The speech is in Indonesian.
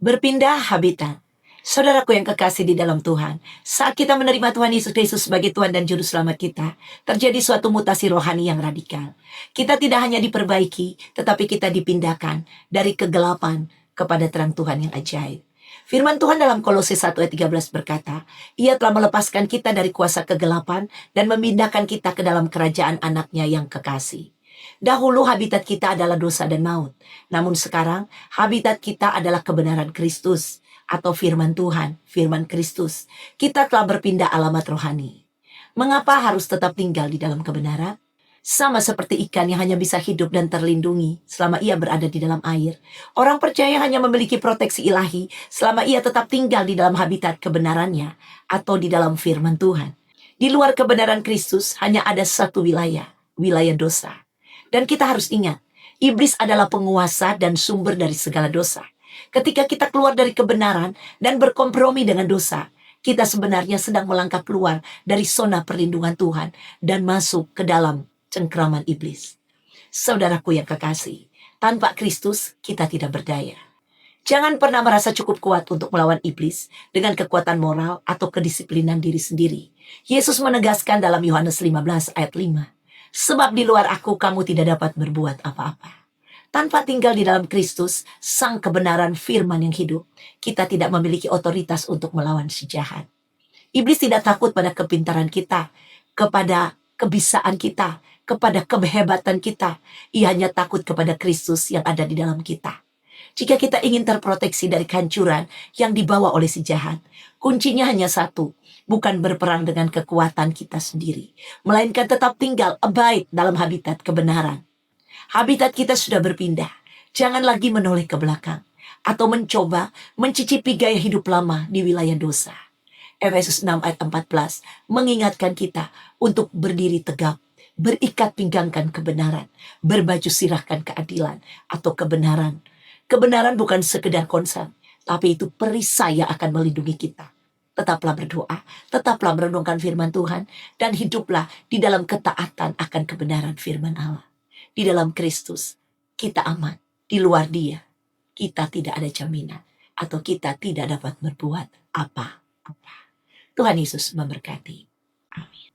Berpindah habitat. Saudaraku yang kekasih di dalam Tuhan, saat kita menerima Tuhan Yesus Kristus sebagai Tuhan dan Juru Selamat kita, terjadi suatu mutasi rohani yang radikal. Kita tidak hanya diperbaiki, tetapi kita dipindahkan dari kegelapan kepada terang Tuhan yang ajaib. Firman Tuhan dalam Kolose 1 ayat 13 berkata, Ia telah melepaskan kita dari kuasa kegelapan dan memindahkan kita ke dalam kerajaan anaknya yang kekasih. Dahulu habitat kita adalah dosa dan maut. Namun sekarang habitat kita adalah kebenaran Kristus atau firman Tuhan, firman Kristus. Kita telah berpindah alamat rohani. Mengapa harus tetap tinggal di dalam kebenaran? Sama seperti ikan yang hanya bisa hidup dan terlindungi selama ia berada di dalam air. Orang percaya hanya memiliki proteksi ilahi selama ia tetap tinggal di dalam habitat kebenarannya atau di dalam firman Tuhan. Di luar kebenaran Kristus hanya ada satu wilayah, wilayah dosa. Dan kita harus ingat, iblis adalah penguasa dan sumber dari segala dosa. Ketika kita keluar dari kebenaran dan berkompromi dengan dosa, kita sebenarnya sedang melangkah keluar dari zona perlindungan Tuhan dan masuk ke dalam cengkraman iblis. Saudaraku yang kekasih, tanpa Kristus kita tidak berdaya. Jangan pernah merasa cukup kuat untuk melawan iblis dengan kekuatan moral atau kedisiplinan diri sendiri. Yesus menegaskan dalam Yohanes 15 ayat 5. Sebab di luar aku kamu tidak dapat berbuat apa-apa. Tanpa tinggal di dalam Kristus, sang kebenaran firman yang hidup, kita tidak memiliki otoritas untuk melawan si jahat. Iblis tidak takut pada kepintaran kita, kepada kebisaan kita, kepada kehebatan kita. Ia hanya takut kepada Kristus yang ada di dalam kita. Jika kita ingin terproteksi dari kehancuran yang dibawa oleh si jahat, kuncinya hanya satu, bukan berperang dengan kekuatan kita sendiri, melainkan tetap tinggal, abide dalam habitat kebenaran. Habitat kita sudah berpindah, jangan lagi menoleh ke belakang, atau mencoba mencicipi gaya hidup lama di wilayah dosa. Efesus 6 ayat 14 mengingatkan kita untuk berdiri tegap, berikat pinggangkan kebenaran, berbaju sirahkan keadilan atau kebenaran. Kebenaran bukan sekedar konsen, tapi itu perisai yang akan melindungi kita. Tetaplah berdoa, tetaplah merenungkan firman Tuhan, dan hiduplah di dalam ketaatan akan kebenaran firman Allah. Di dalam Kristus, kita aman. Di luar Dia, kita tidak ada jaminan, atau kita tidak dapat berbuat apa-apa. Tuhan Yesus memberkati. Amin.